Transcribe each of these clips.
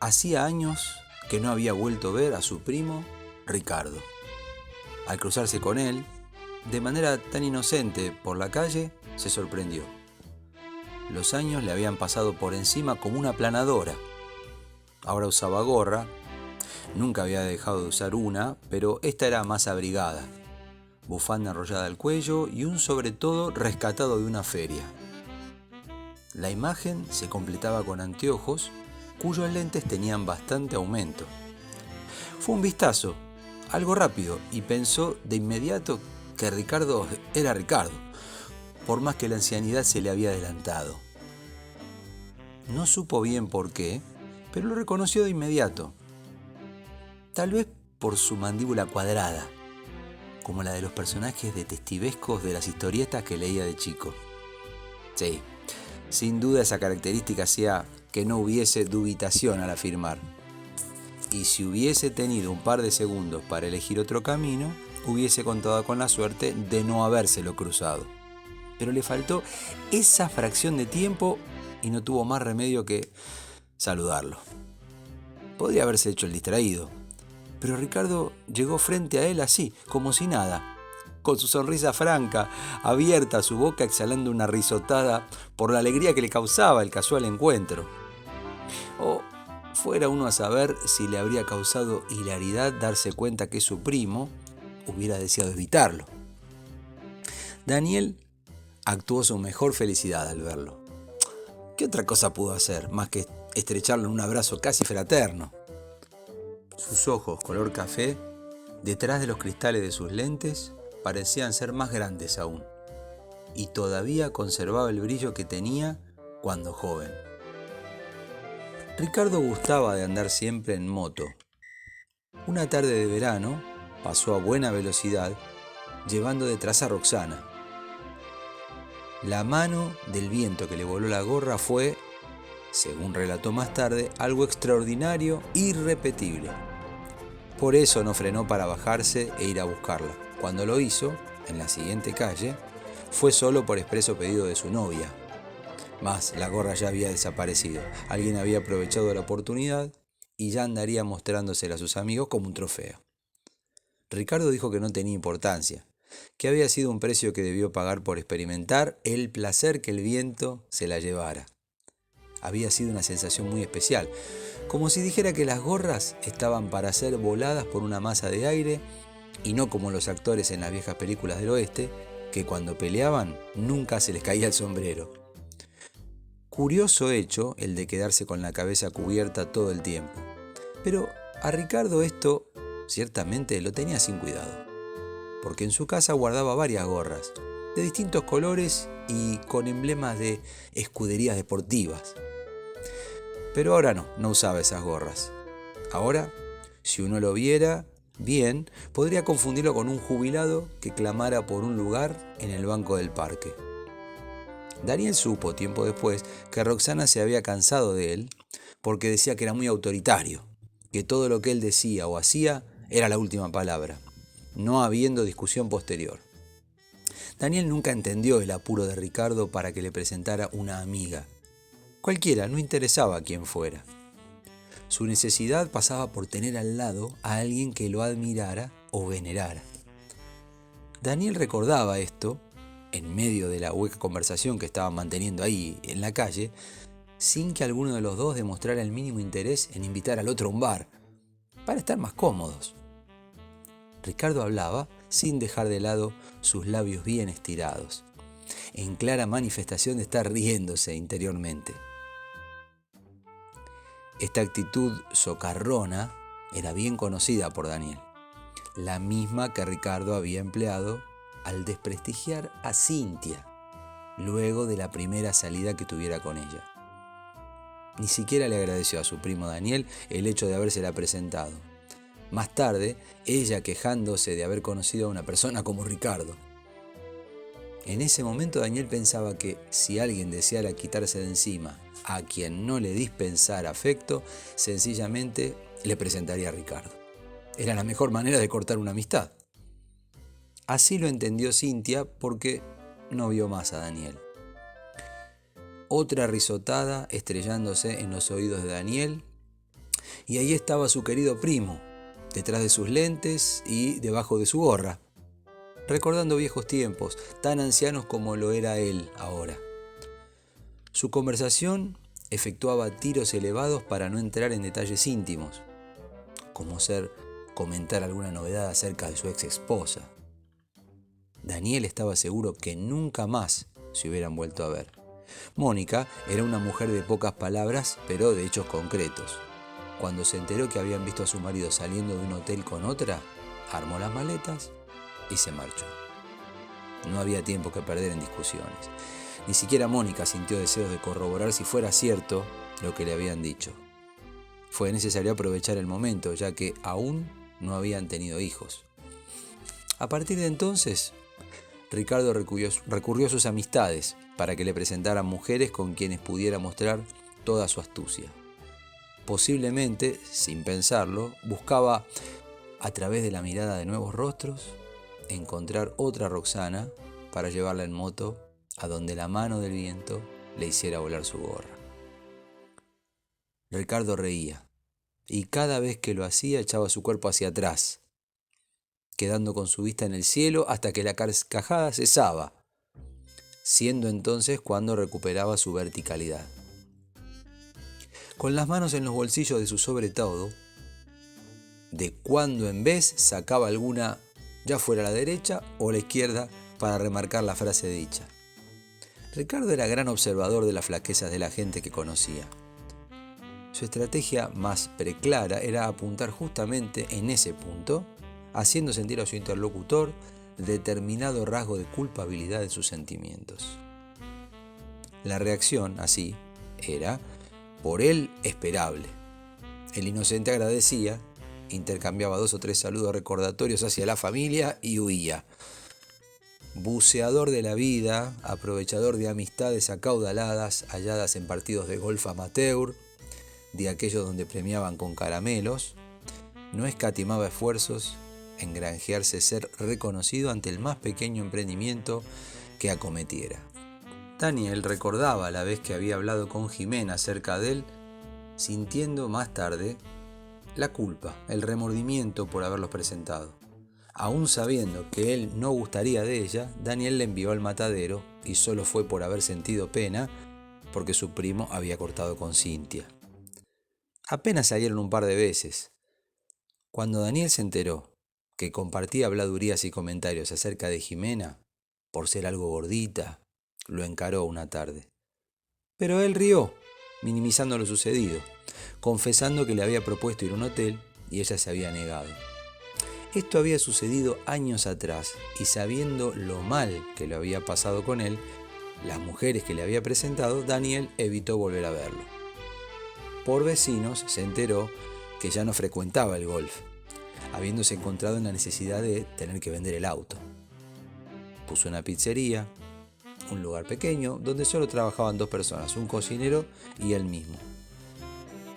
Hacía años que no había vuelto a ver a su primo Ricardo. Al cruzarse con él, de manera tan inocente por la calle, se sorprendió. Los años le habían pasado por encima como una aplanadora. Ahora usaba gorra, nunca había dejado de usar una, pero esta era más abrigada. Bufanda enrollada al cuello y un sobretodo rescatado de una feria. La imagen se completaba con anteojos cuyos lentes tenían bastante aumento. Fue un vistazo, algo rápido, y pensó de inmediato que Ricardo era Ricardo, por más que la ancianidad se le había adelantado. No supo bien por qué, pero lo reconoció de inmediato. Tal vez por su mandíbula cuadrada, como la de los personajes detectivescos de las historietas que leía de chico. Sí, sin duda esa característica hacía que no hubiese dubitación al afirmar. Y si hubiese tenido un par de segundos para elegir otro camino, hubiese contado con la suerte de no habérselo cruzado. Pero le faltó esa fracción de tiempo y no tuvo más remedio que saludarlo. Podría haberse hecho el distraído, pero Ricardo llegó frente a él así, como si nada, con su sonrisa franca, abierta, su boca exhalando una risotada por la alegría que le causaba el casual encuentro. O fuera uno a saber si le habría causado hilaridad darse cuenta que su primo hubiera deseado evitarlo. Daniel actuó su mejor felicidad al verlo. ¿Qué otra cosa pudo hacer más que estrecharlo en un abrazo casi fraterno? Sus ojos, color café, detrás de los cristales de sus lentes, parecían ser más grandes aún, y todavía conservaba el brillo que tenía cuando joven. Ricardo gustaba de andar siempre en moto. Una tarde de verano pasó a buena velocidad, llevando detrás a Roxana. La mano del viento que le voló la gorra fue, según relató más tarde, algo extraordinario, irrepetible. Por eso no frenó para bajarse e ir a buscarla. Cuando lo hizo, en la siguiente calle, fue solo por expreso pedido de su novia. Mas la gorra ya había desaparecido. Alguien había aprovechado la oportunidad y ya andaría mostrándosela a sus amigos como un trofeo. Ricardo dijo que no tenía importancia, que había sido un precio que debió pagar por experimentar el placer que el viento se la llevara. Había sido una sensación muy especial, como si dijera que las gorras estaban para ser voladas por una masa de aire y no como los actores en las viejas películas del oeste, que cuando peleaban nunca se les caía el sombrero. Curioso hecho el de quedarse con la cabeza cubierta todo el tiempo. Pero a Ricardo esto ciertamente lo tenía sin cuidado, porque en su casa guardaba varias gorras, de distintos colores y con emblemas de escuderías deportivas. Pero ahora no usaba esas gorras. Ahora, si uno lo viera bien, podría confundirlo con un jubilado que clamara por un lugar en el banco del parque. Daniel supo tiempo después que Roxana se había cansado de él porque decía que era muy autoritario, que todo lo que él decía o hacía era la última palabra, no habiendo discusión posterior. Daniel nunca entendió el apuro de Ricardo para que le presentara una amiga. Cualquiera, no interesaba quién fuera. Su necesidad pasaba por tener al lado a alguien que lo admirara o venerara. Daniel recordaba esto en medio de la hueca conversación que estaban manteniendo ahí en la calle, sin que alguno de los dos demostrara el mínimo interés en invitar al otro a un bar, para estar más cómodos. Ricardo hablaba sin dejar de lado sus labios bien estirados, en clara manifestación de estar riéndose interiormente. Esta actitud socarrona era bien conocida por Daniel, la misma que Ricardo había empleado al desprestigiar a Cynthia luego de la primera salida que tuviera con ella. Ni siquiera le agradeció a su primo Daniel el hecho de habérsela presentado. Más tarde, ella quejándose de haber conocido a una persona como Ricardo. En ese momento Daniel pensaba que si alguien deseara quitarse de encima a quien no le dispensara afecto, sencillamente le presentaría a Ricardo. Era la mejor manera de cortar una amistad. Así lo entendió Cynthia porque no vio más a Daniel. Otra risotada estrellándose en los oídos de Daniel, y ahí estaba su querido primo, detrás de sus lentes y debajo de su gorra, recordando viejos tiempos, tan ancianos como lo era él ahora. Su conversación efectuaba tiros elevados para no entrar en detalles íntimos, como comentar alguna novedad acerca de su ex esposa. Daniel estaba seguro que nunca más se hubieran vuelto a ver. Mónica era una mujer de pocas palabras, pero de hechos concretos. Cuando se enteró que habían visto a su marido saliendo de un hotel con otra, armó las maletas y se marchó. No había tiempo que perder en discusiones. Ni siquiera Mónica sintió deseos de corroborar si fuera cierto lo que le habían dicho. Fue necesario aprovechar el momento, ya que aún no habían tenido hijos. A partir de entonces, Ricardo recurrió a sus amistades para que le presentaran mujeres con quienes pudiera mostrar toda su astucia. Posiblemente, sin pensarlo, buscaba, a través de la mirada de nuevos rostros, encontrar otra Roxana para llevarla en moto a donde la mano del viento le hiciera volar su gorra. Ricardo reía, y cada vez que lo hacía echaba su cuerpo hacia atrás, quedando con su vista en el cielo hasta que la carcajada cesaba, siendo entonces cuando recuperaba su verticalidad. Con las manos en los bolsillos de su sobretodo, de cuando en vez sacaba alguna, ya fuera a la derecha o a la izquierda, para remarcar la frase dicha. Ricardo era gran observador de las flaquezas de la gente que conocía. Su estrategia más preclara era apuntar justamente en ese punto, haciendo sentir a su interlocutor determinado rasgo de culpabilidad de sus sentimientos. La reacción, así, era, por él, esperable. El inocente agradecía, intercambiaba 2 o 3 saludos recordatorios hacia la familia y huía. Buceador de la vida, aprovechador de amistades acaudaladas halladas en partidos de golf amateur, de aquellos donde premiaban con caramelos, no escatimaba esfuerzos en granjearse ser reconocido ante el más pequeño emprendimiento que acometiera. Daniel recordaba la vez que había hablado con Jimena acerca de él, sintiendo más tarde la culpa, el remordimiento por haberlos presentado. Aún sabiendo que él no gustaría de ella, Daniel le envió al matadero y solo fue por haber sentido pena porque su primo había cortado con Cynthia. Apenas salieron un par de veces. Cuando Daniel se enteró que compartía habladurías y comentarios acerca de Jimena, por ser algo gordita, lo encaró una tarde. Pero él rió, minimizando lo sucedido, confesando que le había propuesto ir a un hotel y ella se había negado. Esto había sucedido años atrás y sabiendo lo mal que lo había pasado con él, las mujeres que le había presentado, Daniel evitó volver a verlo. Por vecinos se enteró que ya no frecuentaba el golf, habiéndose encontrado en la necesidad de tener que vender el auto. Puso una pizzería, un lugar pequeño donde solo trabajaban 2 personas, un cocinero y él mismo.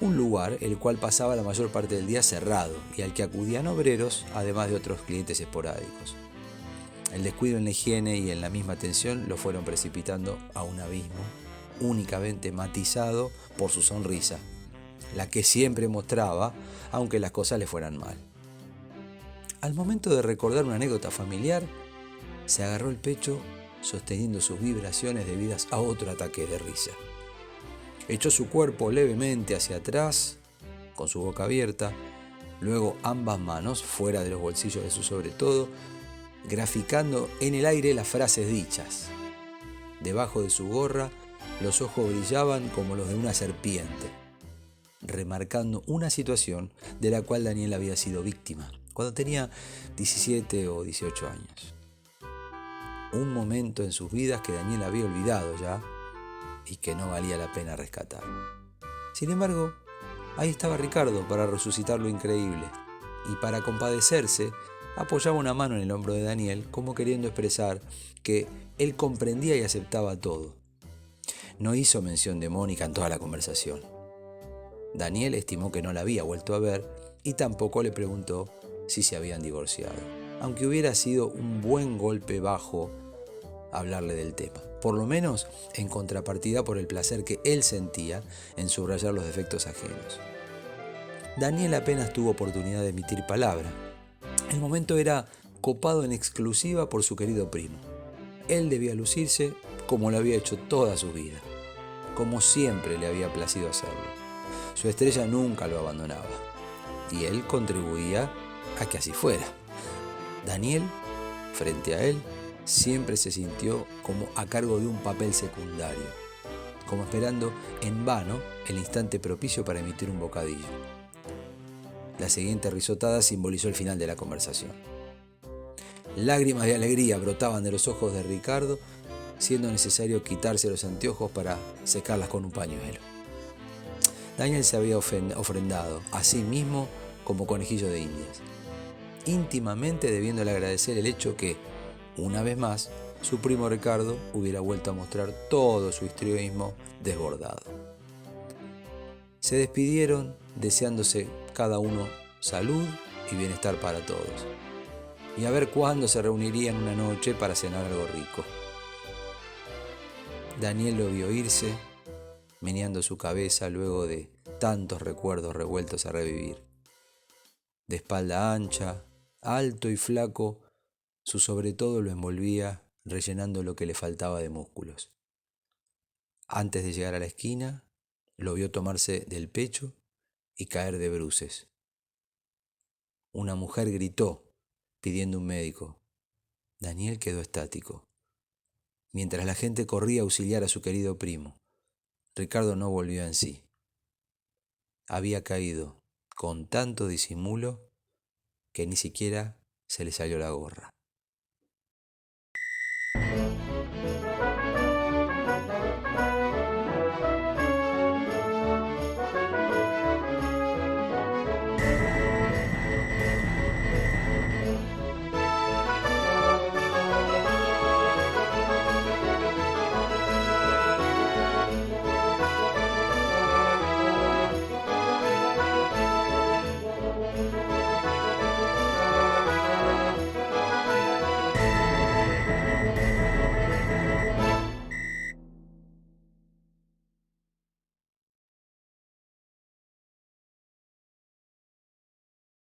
Un lugar el cual pasaba la mayor parte del día cerrado y al que acudían obreros, además de otros clientes esporádicos. El descuido en la higiene y en la misma atención lo fueron precipitando a un abismo, únicamente matizado por su sonrisa, la que siempre mostraba, aunque las cosas le fueran mal. Al momento de recordar una anécdota familiar, se agarró el pecho sosteniendo sus vibraciones debidas a otro ataque de risa. Echó su cuerpo levemente hacia atrás, con su boca abierta, luego ambas manos fuera de los bolsillos de su sobretodo, graficando en el aire las frases dichas. Debajo de su gorra, los ojos brillaban como los de una serpiente. remarcando una situación de la cual Daniel había sido víctima cuando tenía 17 o 18 años. Un momento en sus vidas que Daniel había olvidado ya y que no valía la pena rescatar. Sin embargo, ahí estaba Ricardo para resucitar lo increíble y para compadecerse apoyaba una mano en el hombro de Daniel como queriendo expresar que él comprendía y aceptaba todo. No hizo mención de Mónica en toda la conversación. Daniel estimó que no la había vuelto a ver y tampoco le preguntó si se habían divorciado, aunque hubiera sido un buen golpe bajo hablarle del tema, por lo menos en contrapartida por el placer que él sentía en subrayar los defectos ajenos. Daniel apenas tuvo oportunidad de emitir palabra. El momento era copado en exclusiva por su querido primo. Él debía lucirse como lo había hecho toda su vida, como siempre le había placido hacerlo. Su estrella nunca lo abandonaba y él contribuía a que así fuera. Daniel, frente a él, siempre se sintió como a cargo de un papel secundario, como esperando en vano el instante propicio para emitir un bocadillo. La siguiente risotada simbolizó el final de la conversación. Lágrimas de alegría brotaban de los ojos de Ricardo, siendo necesario quitarse los anteojos para secarlas con un pañuelo. Daniel se había ofrendado a sí mismo como conejillo de indias, íntimamente debiéndole agradecer el hecho que, una vez más, su primo Ricardo hubiera vuelto a mostrar todo su histrionismo desbordado. Se despidieron deseándose cada uno salud y bienestar para todos, y a ver cuándo se reunirían una noche para cenar algo rico. Daniel lo vio irse, meneando su cabeza luego de tantos recuerdos revueltos a revivir. De espalda ancha, alto y flaco, su sobretodo lo envolvía, rellenando lo que le faltaba de músculos. Antes de llegar a la esquina, lo vio tomarse del pecho y caer de bruces. Una mujer gritó, pidiendo un médico. Daniel quedó estático, mientras la gente corría a auxiliar a su querido primo. Ricardo no volvió en sí. Había caído con tanto disimulo que ni siquiera se le salió la gorra.